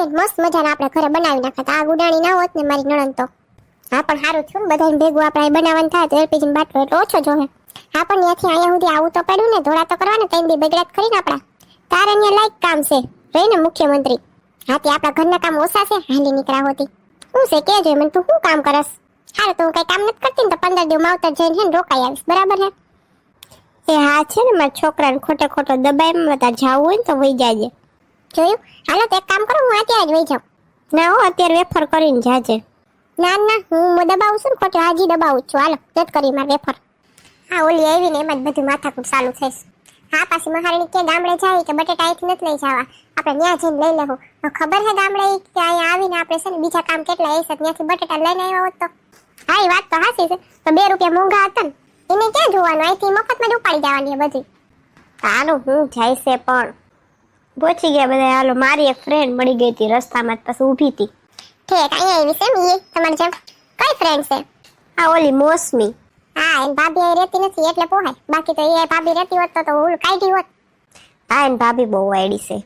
બેન મસ્ત મજાના આપણે ઘરે બનાવી નાખત. આ ગુડાણી ના હોત ને મારી નણંદ તો. હા પણ સારું થયું ને બધાને ભેગું આપણે બનાવવાનું થાય તો એલપીજી ની બાટલો એટલે ઓછો જોહે. હા પણ ત્યાંથી અહીંયા સુધી આવું તો પડ્યું ને, ધોળા તો કરવાને, ત્રણ દી બગડ્યા ખરી ને આપણા. તારે અહીંયા લાયક કામ છે રહી ને મુખ્યમંત્રી. હાથી આપણા ઘરના કામ ઓછા છે, હાલી નીકળ્યા હોતી. હું છે કેજો મને તું શું કામ કરસ? હારું તો હું કઈ કામ નથી કરતી ને તો 15 દિવસ માવતર જઈને હે ને રોકાઈ આવીશ, બરાબર હે? એ હા છે ને મારા છોકરાને ખોટે ખોટો દબાઈમાં તાર જાવું હોય ને તો વહી જાજે. જોયું? હાલો તો એક કામ કરો, હું અત્યારે જ વહી જાઉં. ના હો, અત્યારે વેફર કરીને જાજે. ના ના, હું દબાવું છું ને ખોટે, હાજી દબાવું છું. હાલો જત કરી માર વેફર. હા ઓલી આવી ને એમાં જ બધું માથાકૂટ ચાલુ થઈશ. હા પાછી મહારાણી કે ગામડે જાય કે બટેટા અહીંથી નથી લઈ જવા, આપણે ત્યાં જઈને લઈ લેવું. ખબર છે ગામડે કે અહીંયા આવીને આપણે છે ને બીજા કામ કેટલા હશે, ત્યાંથી બટેટા લઈને આવ્યા હોત તો. હા એ વાત તો હાચી છે, તો 2 રૂપિયા મોંઘા હતા ને એને ક્યાં જોવાનું, અહીંથી મફતમાં જ ઉપાડી જવાની બધી. હાલો હું જાય છે પણ પહોંચી ગયા બધા. હાલો મારી એક ફ્રેન્ડ મળી ગઈ હતી રસ્તામાં, પછી ઊભી હતી. ઠીક અહીંયા આવી છે ને એ તમારી જેમ કઈ ફ્રેન્ડ છે? આ ઓલી મોસમી. હા એન ભાભી અહીં રહેતી નથી એટલે પોહાય, બાકી તો એ ભાભી રહેતી હોત તો હું કાઢી હોત. હા એન ભાભી બહુ વાયડી છે.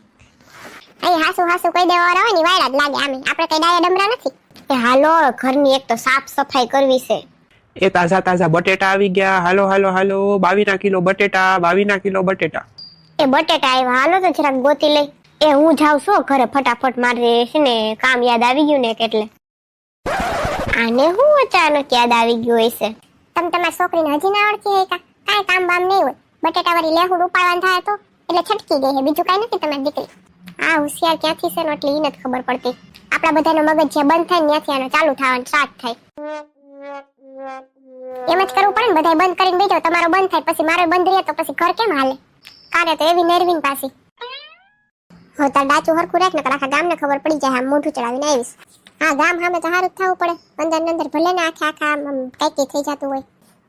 અહીં હાસુ હાસુ કહી દેવાવાળા હોય ને વાયડા જ લાગે. આમે આપણે કઈ ડાયા ડમરા નથી. એ હાલો ઘરની એક તો સાફ સફાઈ કરવી છે. એ તાજા તાજા બટેટા આવી ગયા. હાલો હાલો હાલો, 22 કિલો બટેટા, 22 કિલો બટેટા. એ બટેટા આવ્યા, હાલો તો જરાક ગોતી લઈ. એ હું જાઉં છું ઘરે ફટાફટ, મારે છે ને કામ યાદ આવી ગયું ને એટલે. આને હું અચાનક યાદ આવી ગયું હશે? તમે તમારી છોકરીને હજી ના ઓળખી હે કા? કાંઈ કામ બામ નહીં હોય, બટેટા વાળી લેહુડ ઉપાડવાનું થાય તો એટલે છટકી ગઈ હે, બીજું કાંઈ નથી તમારી દીકરી. આ હોશિયાર ક્યાંથી છે ને એટલે એને જ ખબર પડતી. આપણા બધાનો મગજ જે બંધ થાય ને ત્યાંથી આનો ચાલુ થવાનું સ્ટાર્ટ થાય. એમ જ કરવું પડે ને, બધા બંધ કરીને બેઠો, તમારો બંધ થાય પછી મારો બંધ રહે તો પછી ઘર કેમ હાલે? કારે તો એવી નરવીન પાછી. હવે તાર ડાચું હરખું રાખ ને આખા ગામને ખબર પડી જાય. આમ મોઢું ચડાવીને આવીશ. હા ગામ સામે તો સારું જ થવું પડે, અંદર અંદર ભલે ને આખા કઈ થઈ જતું હોય.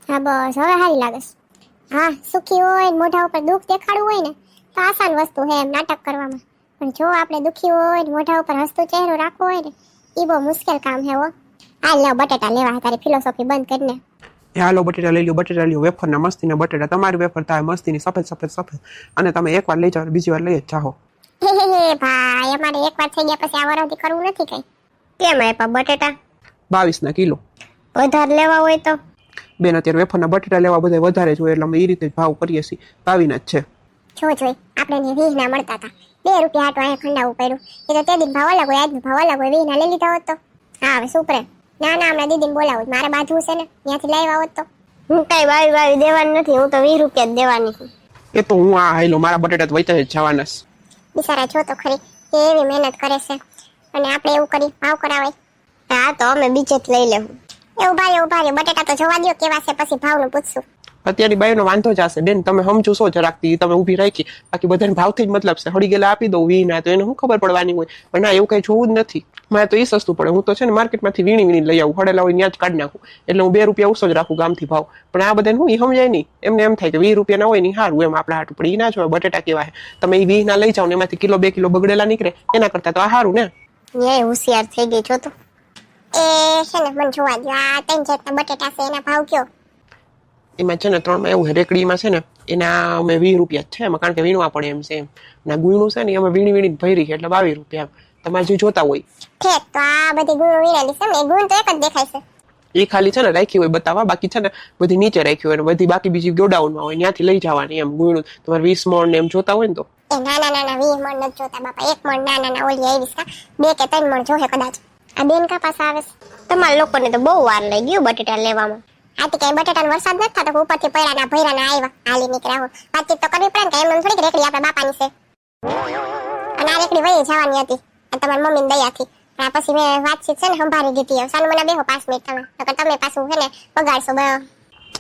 હા બસ હવે સારી લાગે. હા સુખી હોય મોઢા ઉપર દુઃખ દેખાડવું હોય ને તો આસાન વસ્તુ હે એમ નાટક કરવામાં, પણ જો આપણે દુખી હોય ને મોઢા ઉપર હસતો ચહેરો રાખવો હોય ને એ બહુ મુશ્કેલ કામ હે. હો આ લે બટેટા લેવા, તારી ફિલોસોફી બંધ કરીને. એ હાલો બટેટા લઈ લો, બટેટા લઈ લો, વેફરના મસ્તીના બટેટા. તમારી વેફર થાય મસ્તીની સફેદ સફેદ સફેદ, અને તમે એકવાર લઈ જાઓ બીજી વાર લઈ જ જાઓ. હે ભાઈ અમારે એકવાર થઈ ગયા પછી આ વરદી કરવું નથી કઈ. કેમ આપ્યા બટેટા? 22 કિલો. વધારે લેવા હોય તો બેન અત્યારે વેફરના બટેટા લેવા બધા વધારે જ હોય એટલે અમે એ રીતે જ ભાવ કરીએ છીએ. 22 જ છે. જોઈ આપણે 20 ના મળતા હતા, 2 રૂપિયા આટો અહીંયા ખંડાવું પડ્યું. એ તો તે દિન ભાવ અલગ હોય, આજ ભાવ અલગ હોય. 20 ના લઈ લીધા હોત તો હા હવે શું કરે? ના ના હમણાં દીદીને બોલાવું, મારે બાજુ છે ને ત્યાંથી લાવ્યા હોત તો. હું કઈ વાવી દેવાની નથી, હું તો 20 રૂપિયા જ દેવાની છું. એ તો હું આ હાલો મારા બટેટા તો વૈતા જ જવાના છે. બિચારા જો તો ખરી કે એવી મહેનત કરે છે અને આપણે એવું કરી ભાવ કરાવાય. હા તો અમે બીજે જ લઈ લેવું. એવું ભાઈ બટેટા તો જોવા દો કેવા છે, પછી ભાવનું પૂછશું. અત્યારની બાઈનો વાંધો જ હશે બેન, તમે સમજો છો જરાકથી તમે ઊભી રાખી, બાકી બધાને ભાવથી જ મતલબ છે. હળી ગયેલા આપી દઉં 20 ના તો એને શું ખબર પડવાની હોય, પણ ના એવું કઈ જોવું જ નથી. મારે તો એ સસ્તું પડે, હું તો છે ને માર્કેટમાંથી વીણી લઈ આવું, હળેલા હોય ત્યાં જ કાઢી નાખું, એટલે હું 2 રૂપિયા ઓછો જ રાખું ગામથી ભાવ. પણ આ બધાને હું એ સમજાય નહીં, એમને એમ થાય કે 20 રૂપિયા ના હોય ને સારું એમ આપણા હાટું, પણ એ ના જોવે બટેટા કેવા છે. તમે એ 20 ના લઈ જાઓ ને એમાંથી કિલો 2 કિલો બગડેલા નીકળે, એના કરતા તો આ સારું ને. એ હોશિયાર થઈ ગઈ છો તો. એ છે ને મને જોવા દો, આ 3 જેટલા બટેટા છે એના ભાવ કયો? એમાં છે ને 3માં એવું છે, રેકડીમાં છે ને એના અમે 20 રૂપિયા જ છે એમાં, કારણ કે વીણવા પડે એમ છે એમ. ના ગુણનું છે ને અમે વીણી ભરી છે એટલે 22 રૂપિયા એમ. તમારે જે જોતા હોય. ઠેક તો આ બધી ગુણ વીણેલી છે ને, ગુણ તો એક જ દેખાય છે. એ ખાલી છે ને રાખી હોય બતાવવા, બાકી છે ને બધી નીચે રાખી હોય, બધી બાકી બીજી ગોડાઉનમાં હોય, ત્યાંથી લઈ જવાની એમ. ગુણ તમારે 20 મણ ને એમ જોતા હોય ને તો એ નાના 20 મણ નથી જોતા બાપા, 1 મણ નાના ઓલી આવીશ કા 2 કે 3 મણ જોહે કદાચ. આ બેન કા પાસે આવે છે? તમારા લોકોને તો બહુ વાર લઈ ગયું બટેટા લેવામાં. આથી કઈ બટેટાનો વરસાદ નથી થતો, ઉપરથી પૈડાના ભૈરાના આવ્યા હાલી નીકળ્યા હોય. વાતચીત તો કરવી પડે ને, કે એમ થોડીક રેકડી આપણા બાપાની છે. અને આ રેકડી વહી જવાની હતી તમારી મમ્મીની દયાથી. આ પછી મેં વાતચીત છે ને સંભાળી દીધી. સાનું મને બેહો 5 મિનિટ તમે પાછું છે ને બગાડશો.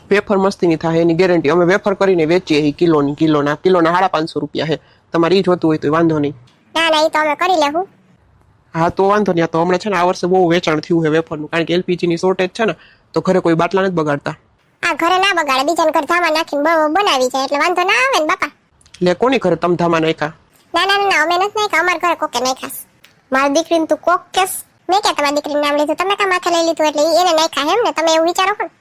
વેફર મસ્તીની થાય એની ગેરંટી. અમે વેફર કરીને વેચીએ કિલોના 550 રૂપિયા છે. તમારે ઈ જોતું હોય તો વાંધો નહીં. ના ના એ તો અમે કરી લેવું. હા તો વાંધો નહીં. તો હમણાં છે ને આ વર્ષે બહુ વેચાણ થયું છે વેફરનું, કારણ કે એલપીજી ની શોર્ટેજ છે ને, તો ઘરે કોઈ બાટલા નથી બગાડતા. આ ઘરે ના બગાડે, બીજાને ઘર ધામા નાખીને બનાવી જાય એટલે વાંધો ના આવે ને બાપા. લે કોની ઘરે તમ ધામા નાખ્યા? ના અમે નથી નાખ્યા, અમારા ઘરે કોકે નાખ્યા. મારી દીકરીને તું કોક કેસ? મેં ક્યાં તમારી દીકરીનું નામ લીધું, તમે કા માથે લઈ લીધું એટલે એને નાખ્યા એમ ને? તમે એવું વિચારો છો ને?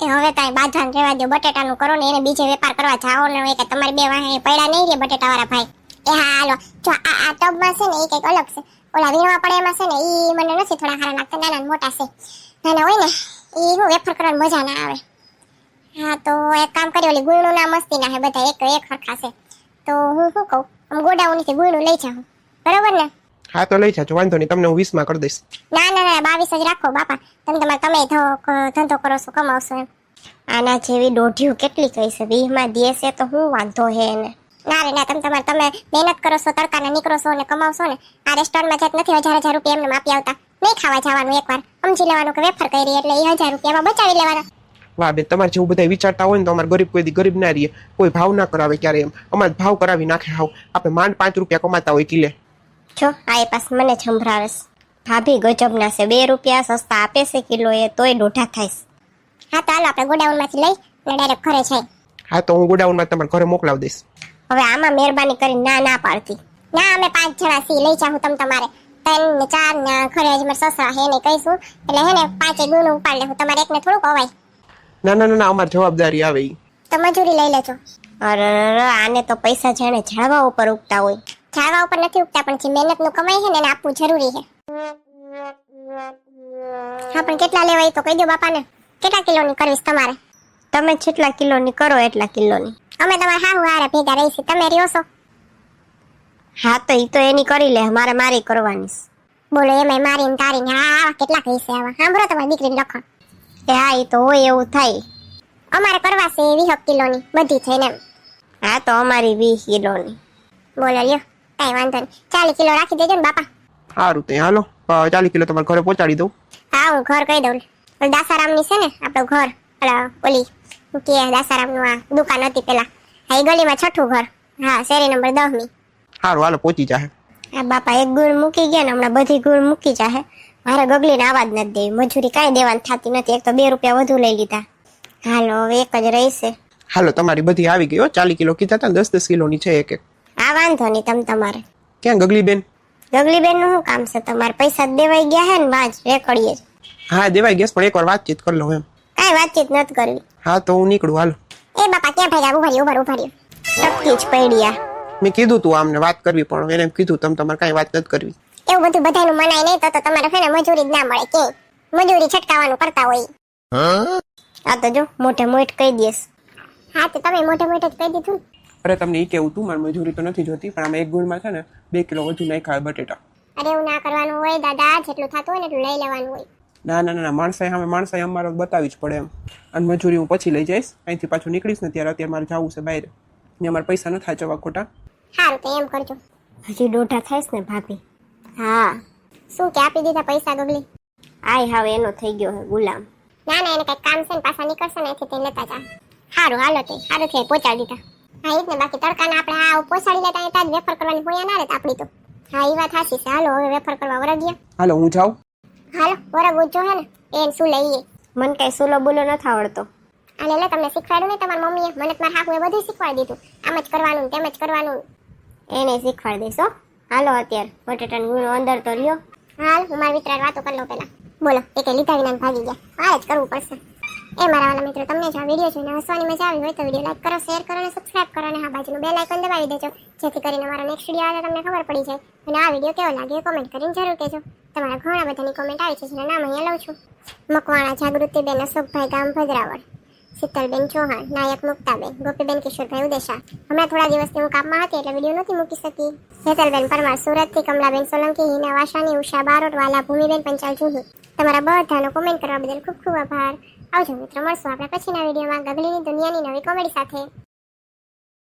એ હવે તાઈ બાંધવાન રહેવા દો, બટેટાનું કરો ને એને બીજે વેપાર કરવા જાઓ ને, કે તમારી 2 વાહે પડ્યા નહીં રે બટેટા વાળા ભાઈ. એ હા હાલો જો આ ટબમાં છે ને એ કંઈક અલગ છે. ઓલા વીણવા પડે એમાં છે ને એ મને નથી થોડા સારા લાગતા, નાના ને મોટા છે. નાના હોય ને એ હું વેફર કરવાની મજા ના આવે. હા તો એક કામ કરી, ઓલી ગુણનું ના મસ્તી ના હે બધા એક હરખા છે. તો હું શું કહું, આમ ગોડાઉનથી ગુણનું લઈ જાઉં, બરોબર ને? હા તો લઈ જાજો, વાંધો નહીં, તમને હું 20 માં કરી દઈશ. ના 22 જ રાખો બાપા. તમે ધંધો કરો છો, કમાવશો એમ. આના જેવી દોઢિયું કેટલી કહી છે, 20 માં દેશે તો હું વાંધો હે એને. ના રે ના, તમે મહેનત કરો છો, તડકાના નીકળો છો ને કમાવશો ને. આ રેસ્ટોરન્ટમાં જાત નથી 1000 રૂપિયા એમને માપી આવતા. નહીં ખાવા જવાનું, એકવાર સમજી લેવાનું કે વેફર કરી એટલે એ 1000 રૂપિયામાં બચાવી લેવાના. વાહ બેન, તમારે જેવું બધા વિચારતા હોય ને તો અમારે ગરીબ કોઈ દી ગરીબ ના રહીએ, કોઈ ભાવ ના કરાવે ક્યારે એમ. અમારે ભાવ કરાવી નાખે હાવ. આપણે માંડ 5 રૂપિયા કમાતા હોય કિલે. જો આ પાસ મને સંભળાવે છે. ભાભી ગજબના છે, 2 રૂપિયા સસ્તા આપે છે કિલો એ, તોય દોઢા થાય છે. હા તો હાલો આપણે ગોડાઉનમાંથી લઈ અને ડાયરેક્ટ ઘરે જાય. હા તો હું ગોડાઉનમાં તમારા ઘરે મોકલાવી દઈશ. હવે આમાં મહેરબાની કરીને ના પાડતી. ના અમે 5 જણા સી લઈ જાઉં તમારે 3 ને 4 ને ઘરે જ મારા સસરા હે ને કહીશું એટલે હે ને 5 ગુણ ઉપાડ લેવું. તમારે એકને થોડુંક અવાય. ના અમારી જવાબદારી આવે ઈ. તો મજૂરી લઈ લેજો. અરે આને તો પૈસા જાણે ઝાડવા ઉપર ઉગતા હોય. ઝાડવા ઉપર નથી ઉગતા, પણ જે મહેનતનું કમાઈ છે ને એને આપવું જરૂરી છે. હા પણ કેટલા લેવા એ તો કહી દો બાપાને. કેટલા કિલોની કરવીશ તમારે? તમે જેટલા કિલોની કરો એટલા કિલોની. અમે તમારા હાહુ હારે ભેગા રહીશું, તમે રહ્યો છો. હા તો ઈ તો એની કરી લે, મારી કરવાની છે. બોલો એમાં મારીને તારીને આવા કેટલા કહી છે આવા. સાંભળો તમારી દીકરીને લખણ. એ હા ઈ તો હોય એવું થાય. અમારે કરવા છે 20 કિલોની બધી થઈને એમ. હા તો અમારી 20 કિલોની. બોલો લ્યો, કઈ વાંધો નહીં. 40 કિલો રાખી દેજો ને બાપા. સારું તે હાલો 40 કિલો તમારા ઘરે પહોંચાડી દઉં. હા હું ઘર કહી દઉં. દાસારામની છે ને આપણું ઘર, ઓલી કે દાસારામનું આ દુકાન હતી પેલા, હા એ ગલીમાં 6થું ઘર. હા શેરી નંબર 10મી. સારું હાલો પહોંચી જાહે. આ બાપા એક ગુણ મૂકી ગયા ને હમણાં બધી ગુણ મૂકી જાહે. મારે ગગલીને આવાજ નથી દેવી, મજૂરી કાંઈ દેવાની થતી નથી, એક તો 2 રૂપિયા વધુ લઈ લીધા. હાલો હવે એક જ રહીશે. હાલો તમારી બધી આવી ગઈ હો. 40 કિલો કીધા હતા, 10 કિલોની છે એક. આ વાંધો નહીં તમારે. ક્યાં ગગલી બેન? ગગલી બેન નું શું કામ છે તમારે? પૈસા દેવાઈ ગયા હે ને વાંચ રેકડીએ. હા દેવાઈ ગયા પણ એકવાર વાતચીત કરી લો એમ. કાંઈ વાતચીત નથી કરવી. હા તો હું નીકળું હાલો. એ બાપા ક્યાં ભાગ્યા? ઉભા રહ્યો. ટપકી જ પડ્યા. મેં કીધું તું આમને વાત કરવી, પણ એને કીધું તમારે કાંઈ વાત નથી કરવી. એવું બધું બધાનું મનાય નહીં તો તમારે છે ને મજૂરી જ ના મળે. કે મજૂરી છટકાવવાનું કરતા હોય. આ તો જો મોઢે મોઢ કહી દેસ. હા તો તમે મોઢે જ કહી દીધું. અરે તમને ઈ કેવું તું, મારી મજૂરી તો નથી જોતી, પણ આમાં એક ગુણમાં છે ને 2 કિલો વધુ નાખ્યા બટેટા. અરે એવું ના કરવાનું હોય દાદા, જેટલું થતું હોય ને એટલું લઈ લેવાનું હોય. ના માણસાઈ અમારે બતાવી જ પડે એમ. અને મજૂરી હું પછી લઈ જઈશ. અહીંથી પાછું નીકળીશ ને અત્યારે મારે જવું છે બહાર ને અમારે પૈસા ન થાય જવા ખોટા. સારું તો એમ કરજો. હજી દોઢા થાય ને ભાભી? હા. શું કે આપી દીધા પૈસા ગગલી? આય હવે એનો થઈ ગયો હે ગુલામ. ના એને કઈક કામ છે ને પાછા નીકળશે ને એથી તે લેતા જા. સારું હાલો તે સારું થઈ પહોંચાડી દીધા. હા એ જ ને, બાકી તડકાના આપણે આ પહોંચાડી લેતા ત્યાં જ વેફર કરવાની હોય ના રહેતા આપણી તો. હા એ વાત સાચી છે. હાલો હવે વેફર કરવા વરગીએ. હાલો હું જાઉં. હાલો વરગવું જો હે ને એને શું લઈએ. મને કઈ સુલો બોલો નથી આવડતો. અને લે તમને શીખવાડ્યું ને તમારી મમ્મીએ, મને મારા હાકુએ બધું શીખવાડી દીધું. આમ જ કરવાનું તેમ જ કરવાનું. એને શીખવાડી દઈશ હો. હાલો અત્યારે બટેટાનો ગુણો અંદર તો લ્યો. હાલ હું મારી મિત્ર વાતો કરી લઉં પેલા. બોલો એ કે લીધા વિના ભાગી ગયા. આ જ કરવું પડશે. એ મારા વાલા મિત્રો, તમને જો આ વિડીયો જોઈને હસવાની મજા આવી હોય તો વિડીયો લાઈક કરો, શેર કરો અને સબસ્ક્રાઇબ કરો અને હા બાજુનું બેલ આઇકન દબાવી દેજો, જેથી કરીને મારો નેક્સ્ટ વિડીયો આવે તમને ખબર પડી જાય. અને આ વિડીયો કેવો લાગ્યો કોમેન્ટ કરીને જરૂર કહેજો. તમારા ઘણા બધાની કોમેન્ટ આવી છે જેના નામ અહીંયા લઉં છું. મકવાણા જાગૃતિબેન, અશોકભાઈ ગામ ભદ્રાવળ, શીતલબેન ચૌહાણ, નાયક મુક્તાબેન, ગોપીબેન કિશોરભાઈ ઉદેશા. હમણાં થોડા દિવસથી હું કામમાં હતી એટલે વિડીયો નથી મૂકી શકી. હેતલબેન પરમાર સુરતથી, કમલાબેન સોલંકી, હિના વાસાની, ઉષા બારોટ, વાલા ભૂમિબેન પંચાલ જુહી. તમારા બધાનો કોમેન્ટ કરવા બદલ ખૂબ ખૂબ આભાર. આવજો મિત્રો, મળશું આપણે પછીના વિડીયોમાં ગગલીની દુનિયાની નવી કોમેડી સાથે.